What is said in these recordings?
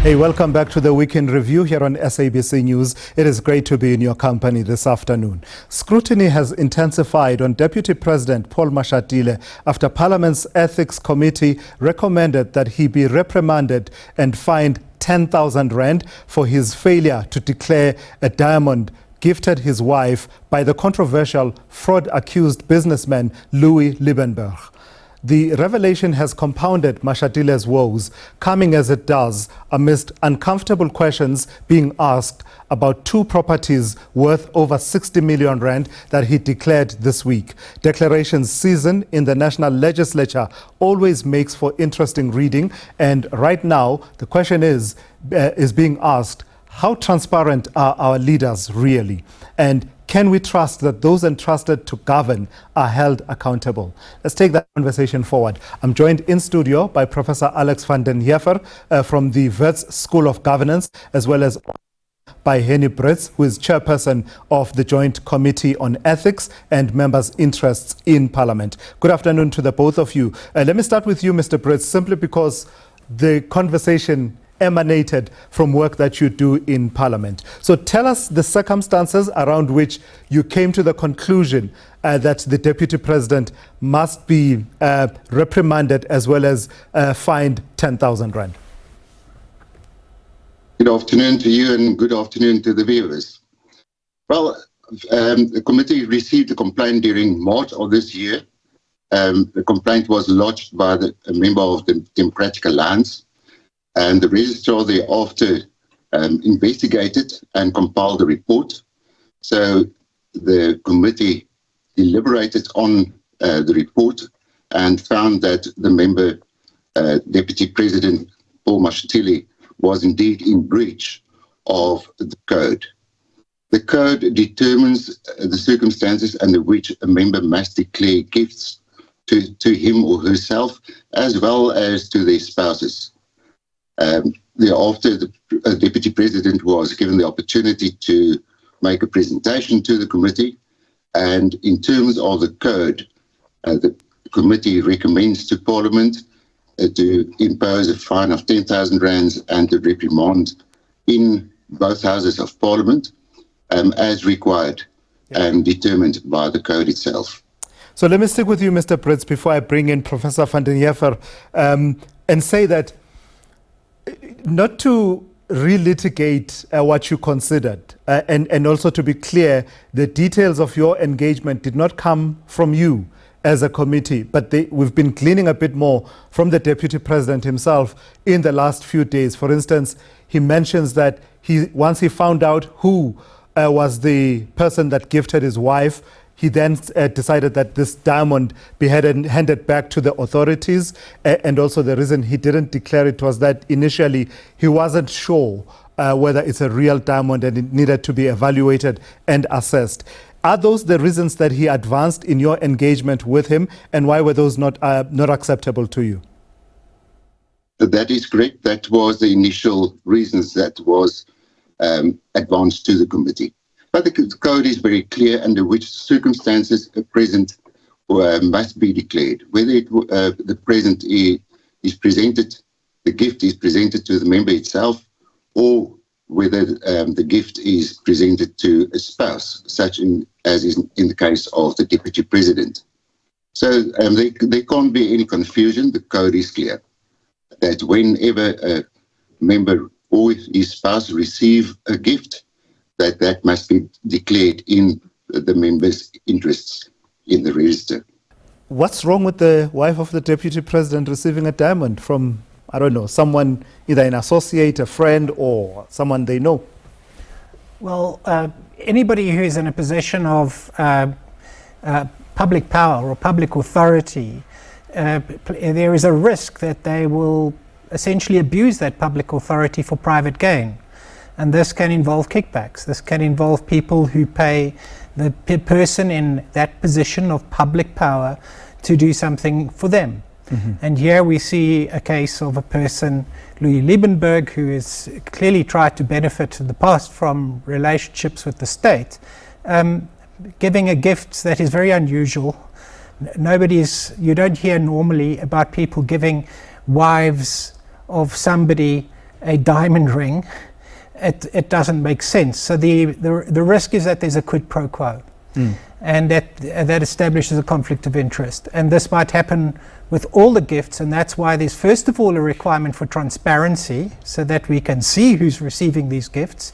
Hey, welcome back to the Weekend Review here on SABC News. It is great to be in your company this afternoon. Scrutiny has intensified on Deputy President Paul Mashatile after Parliament's Ethics Committee recommended that he be reprimanded and fined 10,000 rand for his failure to declare a diamond gifted his wife by the controversial fraud-accused businessman Louis Liebenberg. The revelation has compounded Mashatile's woes, coming as it does amidst uncomfortable questions being asked about two properties worth over 60 million rand that he declared this week. Declaration season in the National Legislature always makes for interesting reading, and right now the question is being asked, how transparent are our leaders really? And can we trust that those entrusted to govern are held accountable? Let's take that conversation forward. I'm joined in studio by Professor Alex van den Heever from the Wits School of Governance, as well as by Henni Britz, who is Chairperson of the Joint Committee on Ethics and Members' Interests in Parliament. Good afternoon to the both of you. Let me start with you, Mr. Britz, simply because the conversation emanated from work that you do in Parliament. So tell us the circumstances around which you came to the conclusion that the Deputy President must be reprimanded as well as fined 10,000 rand. Good afternoon to you and good afternoon to the viewers. Well, the committee received a complaint during March of this year. The complaint was lodged by a member of the Democratic Alliance, and the registrar thereafter investigated and compiled a report. So the committee deliberated on the report and found that the member, Deputy President Paul Mashatile, was indeed in breach of the code. The code determines the circumstances under which a member must declare gifts to him or herself, as well as to their spouses. Thereafter, the Deputy President was given the opportunity to make a presentation to the committee, and in terms of the code, the committee recommends to Parliament to impose a fine of 10,000 rands and to reprimand in both houses of Parliament as required and determined by the code itself. So let me stick with you, Mr. Britz, before I bring in Professor van den Heever, and say that not to relitigate what you considered, and also to be clear, the details of your engagement did not come from you as a committee, but we've been gleaning a bit more from the Deputy President himself in the last few days. For instance, he mentions that once he found out who was the person that gifted his wife, he then decided that this diamond be handed back to the authorities. And also the reason he didn't declare it was that initially he wasn't sure whether it's a real diamond and it needed to be evaluated and assessed. Are those the reasons that he advanced in your engagement with him, and why were those not acceptable to you? That is correct. That was the initial reasons that was advanced to the committee. But the code is very clear under which circumstances a present must be declared. Whether the present is presented, the gift is presented to the member itself, or whether the gift is presented to a spouse, such as is in the case of the Deputy President. So there can't be any confusion. The code is clear that whenever a member or his spouse receive a gift, that must be declared in the member's interests in the register. What's wrong with the wife of the Deputy President receiving a diamond from, I don't know, someone, either an associate, a friend, or someone they know? Well, anybody who is in a position of public power or public authority, there is a risk that they will essentially abuse that public authority for private gain. And this can involve kickbacks. This can involve people who pay the person in that position of public power to do something for them. Mm-hmm. And here we see a case of a person, Louis Liebenberg, who has clearly tried to benefit in the past from relationships with the state, giving a gift that is very unusual. You don't hear normally about people giving wives of somebody a diamond ring, it doesn't make sense. So the risk is that there's a quid pro quo, and that establishes a conflict of interest. And this might happen with all the gifts, and that's why there's first of all a requirement for transparency, so that we can see who's receiving these gifts.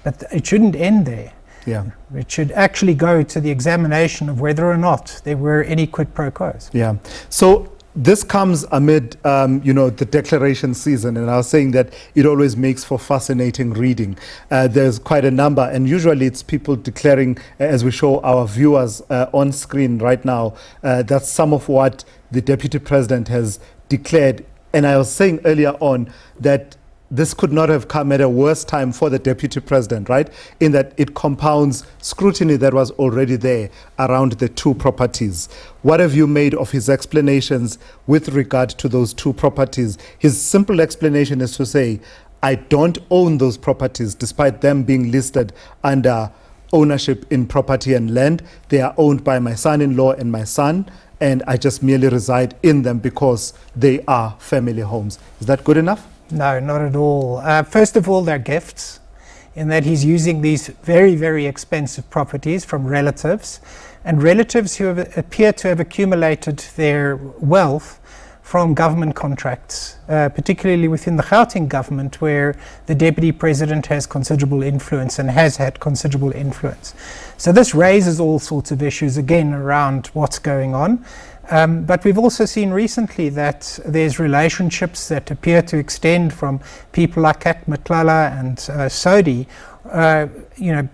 But it shouldn't end there. Yeah. It should actually go to the examination of whether or not there were any quid pro quos. Yeah. So this comes amid, the declaration season, and I was saying that it always makes for fascinating reading. There's quite a number, and usually it's people declaring, as we show our viewers on screen right now, that's some of what the Deputy President has declared. And I was saying earlier on that this could not have come at a worse time for the Deputy President, right? In that it compounds scrutiny that was already there around the two properties. What have you made of his explanations with regard to those two properties? His simple explanation is to say, I don't own those properties, despite them being listed under ownership in property and land. They are owned by my son-in-law and my son, and I just merely reside in them because they are family homes. Is that good enough? No, not at all. First of all, they're gifts, in that he's using these very, very expensive properties from relatives, and relatives who appear to have accumulated their wealth from government contracts, particularly within the Gauteng government, where the Deputy President has considerable influence and has had considerable influence. So this raises all sorts of issues, again, around what's going on. But we've also seen recently that there's relationships that appear to extend from people like Kat Matlala and Sodi,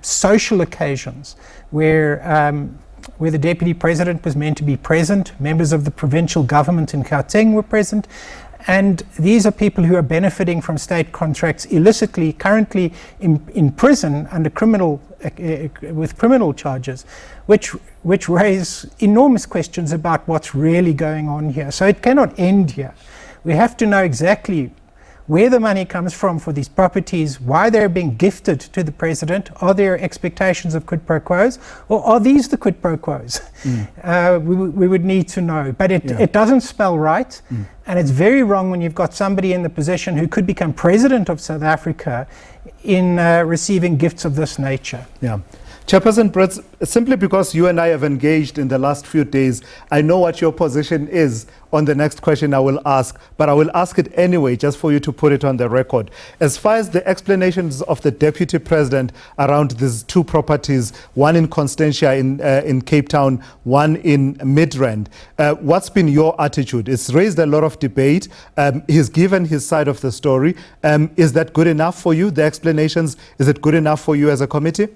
social occasions where the Deputy President was meant to be present, members of the provincial government in Gauteng were present, and these are people who are benefiting from state contracts illicitly, currently in prison under with criminal charges, which raise enormous questions about what's really going on here. So it cannot end here. We have to know exactly where the money comes from for these properties, why they're being gifted to the president. Are there expectations of quid pro quos, or are these the quid pro quos? We would need to know, but it doesn't spell right, and it's very wrong when you've got somebody in the position who could become president of South Africa in receiving gifts of this nature. Yeah. Chairperson Britz, simply because you and I have engaged in the last few days, I know what your position is on the next question I will ask, but I will ask it anyway, just for you to put it on the record. As far as the explanations of the Deputy President around these two properties, one in Constantia in Cape Town, one in Midrand, what's been your attitude? It's raised a lot of debate. He's given his side of the story. Is that good enough for you, the explanations? Is it good enough for you as a committee?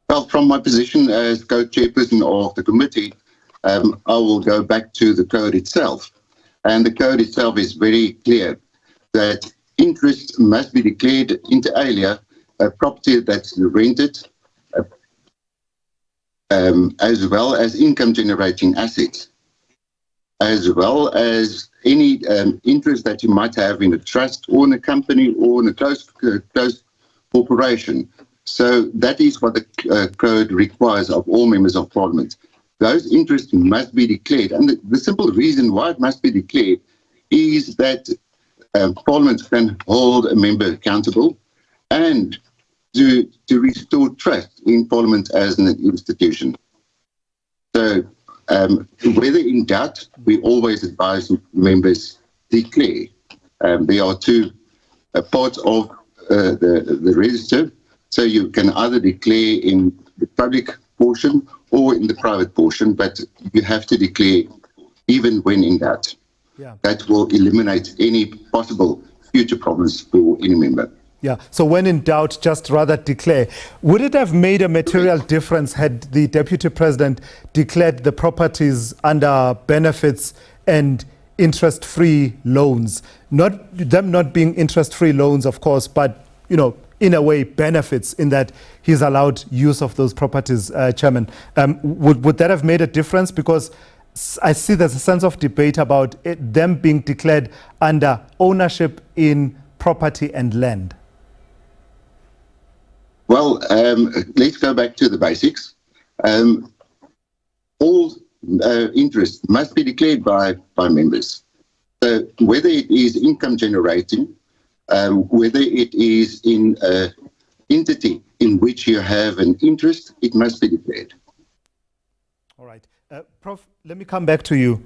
Well, from my position as co-chairperson of the committee, I will go back to the code itself. And the code itself is very clear that interest must be declared inter alia, a property that's rented, as well as income-generating assets, as well as any interest that you might have in a trust or in a company or in a close corporation. So that is what the code requires of all members of parliament. Those interests must be declared. And the simple reason why it must be declared is that parliament can hold a member accountable and to restore trust in parliament as an institution. So whether in doubt, we always advise members declare. There are two parts of the register. So you can either declare in the public portion or in the private portion, but you have to declare even when in doubt. Yeah. That will eliminate any possible future problems for any member. Yeah, so when in doubt, just rather declare. Would it have made a material difference had the Deputy President declared the properties under benefits and interest-free loans? Them not being interest-free loans, of course, but, in a way, benefits in that he's allowed use of those properties, Chairman. Would that have made a difference? Because I see there's a sense of debate about them being declared under ownership in property and land. Well, let's go back to the basics. All interest must be declared by members. So whether it is income generating whether it is in an entity in which you have an interest, it must be declared. All right. Prof, let me come back to you.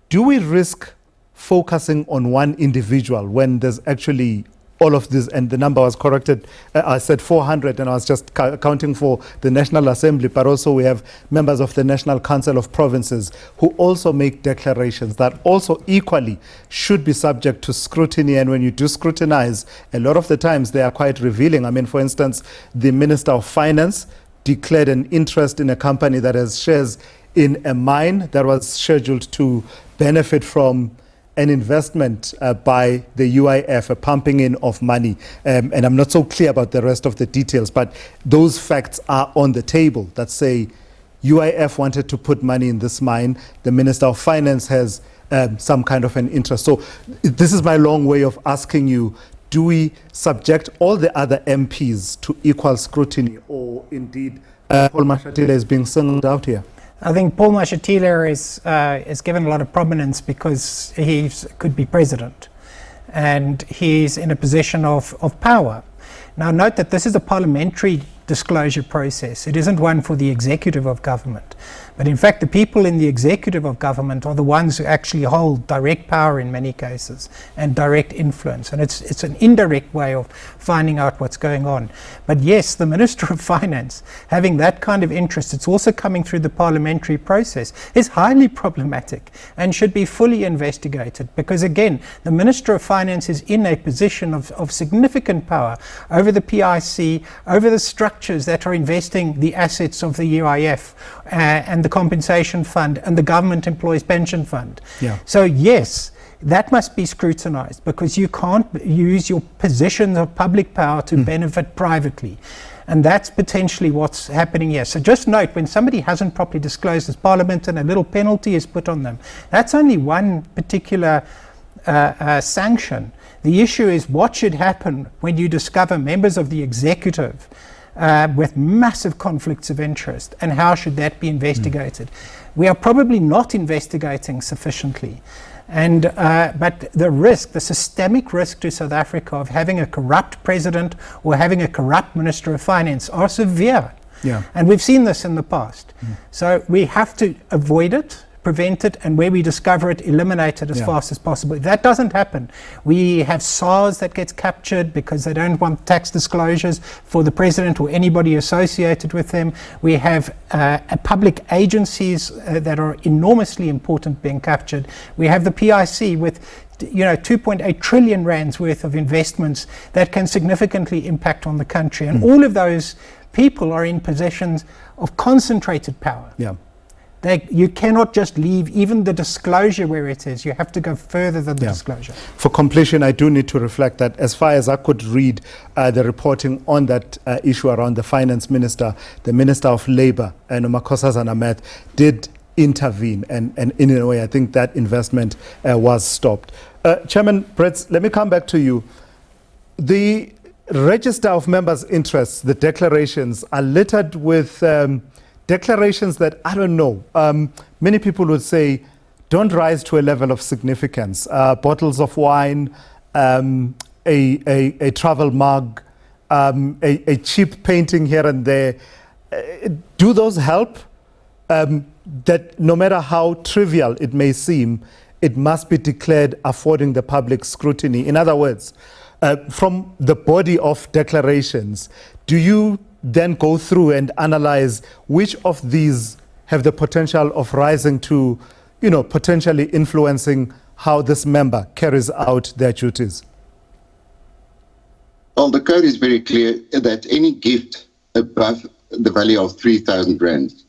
Do we risk focusing on one individual when there's actually all of this, and the number was corrected, I said 400, and I was just counting for the National Assembly, but also we have members of the National Council of Provinces who also make declarations that also equally should be subject to scrutiny. And when you do scrutinize, a lot of the times they are quite revealing. I mean, for instance, the Minister of Finance declared an interest in a company that has shares in a mine that was scheduled to benefit from an investment by the UIF, a pumping in of money. And I'm not so clear about the rest of the details, but those facts are on the table that say UIF wanted to put money in this mine. The Minister of Finance has some kind of an interest. So this is my long way of asking you, do we subject all the other MPs to equal scrutiny, or indeed Paul Mashatile is being singled out here? I think Paul Mashatile is given a lot of prominence because he could be president and he's in a position of power. Now note that this is a parliamentary disclosure process. It isn't one for the executive of government. But in fact, the people in the executive of government are the ones who actually hold direct power in many cases and direct influence. And it's an indirect way of finding out what's going on. But yes, the Minister of Finance, having that kind of interest, it's also coming through the parliamentary process, is highly problematic and should be fully investigated. Because again, the Minister of Finance is in a position of significant power over the PIC, over the structures that are investing the assets of the UIF and the compensation fund and the government employees pension fund. Yeah. So yes, that must be scrutinized, because you can't use your position of public power to benefit privately. And that's potentially what's happening here. So just note, when somebody hasn't properly disclosed as Parliament and a little penalty is put on them, that's only one particular sanction. The issue is what should happen when you discover members of the executive with massive conflicts of interest, and how should that be investigated? We are probably not investigating sufficiently. And but the risk, the systemic risk to South Africa of having a corrupt president or having a corrupt Minister of Finance are severe. Yeah. And we've seen this in the past. So we have to avoid it, prevent it, and where we discover it, eliminate it as fast as possible. If that doesn't happen, we have SARS that gets captured because they don't want tax disclosures for the president or anybody associated with them. We have public agencies that are enormously important being captured. We have the PIC with 2.8 trillion rands worth of investments that can significantly impact on the country. And all of those people are in positions of concentrated power. Yeah. You cannot just leave even the disclosure where it is. You have to go further than the disclosure. For completion, I do need to reflect that as far as I could read the reporting on that issue around the finance minister, the Minister of Labour, Nomakosazana Ahmed, did intervene. And in a way, I think that investment was stopped. Chairman Britz, let me come back to you. The register of members' interests, the declarations, are littered with declarations that, I don't know, many people would say don't rise to a level of significance. Bottles of wine, a travel mug, a cheap painting here and there. Do those help? That no matter how trivial it may seem, it must be declared affording the public scrutiny. In other words, from the body of declarations, do you then go through and analyze which of these have the potential of rising to, potentially influencing how this member carries out their duties? Well, the code is very clear that any gift above the value of 3,000 rands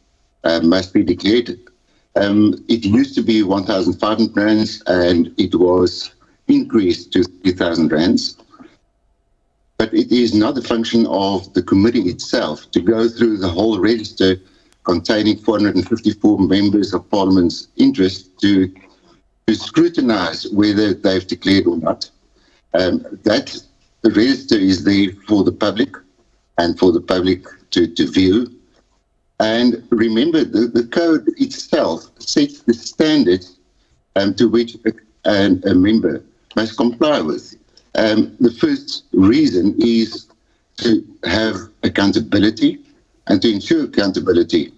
must be declared. It used to be 1,500 rands and it was increased to 3,000 rands. But it is not a function of the committee itself to go through the whole register containing 454 members of Parliament's interest to scrutinise whether they've declared or not. That register is there for the public and for the public to view. And remember, the code itself sets the standards to which a member must comply with. The first reason is to have accountability and to ensure accountability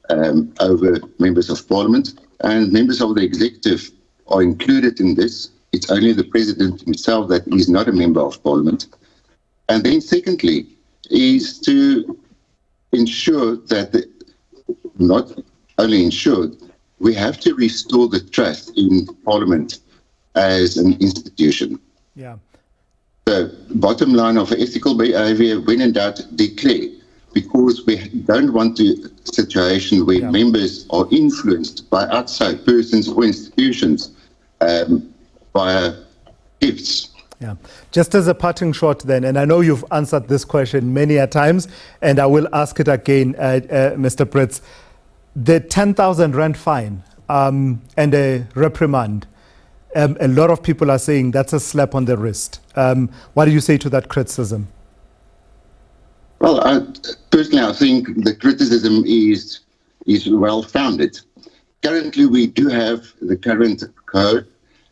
over members of parliament, and members of the executive are included in this. It's only the president himself that is not a member of parliament. And then secondly is to ensure that, not only ensure, we have to restore the trust in parliament as an institution. Yeah. The bottom line of ethical behavior, when in doubt, declare, because we don't want a situation where members are influenced by outside persons or institutions via gifts. Yeah. Just as a parting shot then, and I know you've answered this question many a times, and I will ask it again, Mr. Britz, the 10,000 rand fine and a reprimand, a lot of people are saying that's a slap on the wrist. What do you say to that criticism? Well, personally, I think the criticism is well-founded. Currently, we do have the current code,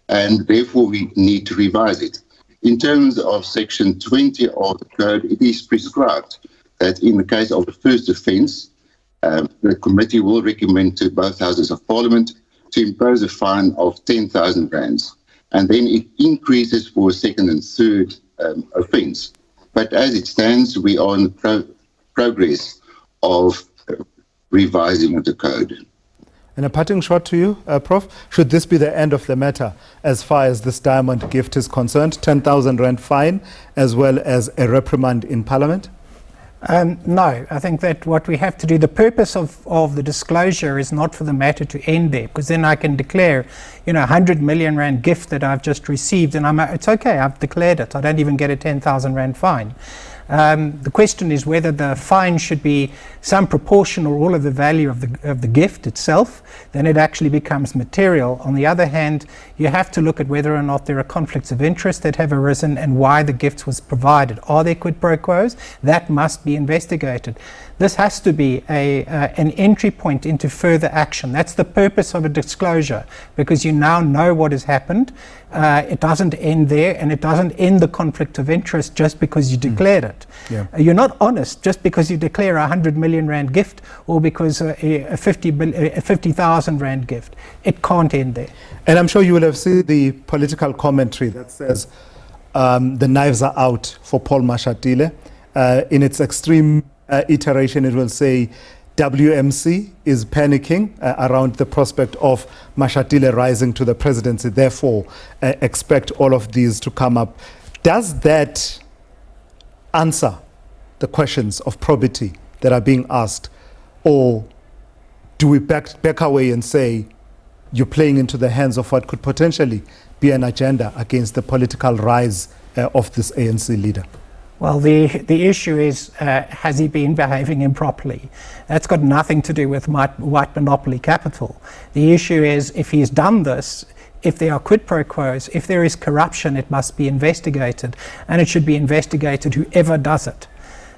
and therefore we need to revise it. In terms of Section 20 of the code, it is prescribed that in the case of the first offence, the committee will recommend to both houses of parliament to impose a fine of 10,000 rands, and then it increases for a second and third offence. But as it stands, we are in the progress of revising of the code. And a parting shot to you, Prof. Should this be the end of the matter as far as this diamond gift is concerned? 10,000 rand fine as well as a reprimand in Parliament? No, I think that what we have to do, the purpose of the disclosure is not for the matter to end there, because then I can declare, 100 million rand gift that I've just received, and it's okay, I've declared it. I don't even get a 10,000 rand fine. The question is whether the fine should be some proportion or all of the value of the gift itself. Then it actually becomes material. On the other hand, you have to look at whether or not there are conflicts of interest that have arisen and why the gift was provided. Are there quid pro quos? That must be investigated. This has to be an entry point into further action. That's the purpose of a disclosure, because you now know what has happened. It doesn't end there, and it doesn't end the conflict of interest just because you declared it. Yeah. You're not honest just because you declare a 100 million rand gift or because a 50,000 rand gift. It can't end there. And I'm sure you will have seen the political commentary that says the knives are out for Paul Mashatile. In its extreme iteration, it will say WMC is panicking around the prospect of Mashatile rising to the presidency. Therefore, expect all of these to come up. Does that answer the questions of probity that are being asked? Or do we back away and say you're playing into the hands of what could potentially be an agenda against the political rise of this ANC leader? Well, the issue is, has he been behaving improperly? That's got nothing to do with white monopoly capital. The issue is, if he's done this, if there are quid pro quos, if there is corruption, it must be investigated, and it should be investigated whoever does it.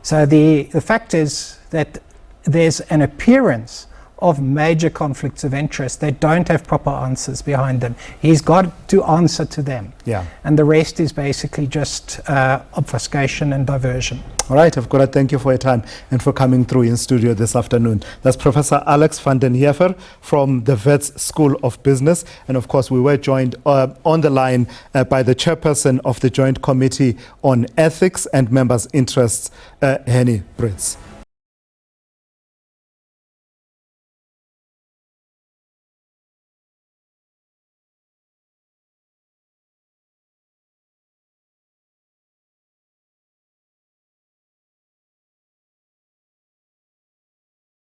So the fact is that there's an appearance of major conflicts of interest that don't have proper answers behind them. He's got to answer to them. Yeah. And the rest is basically just obfuscation and diversion. All right, I've got to thank you for your time and for coming through in studio this afternoon. That's Professor Alex van den Heever from the Wits School of Business. And of course, we were joined on the line by the Chairperson of the Joint Committee on Ethics and Members' Interests, Henni Britz.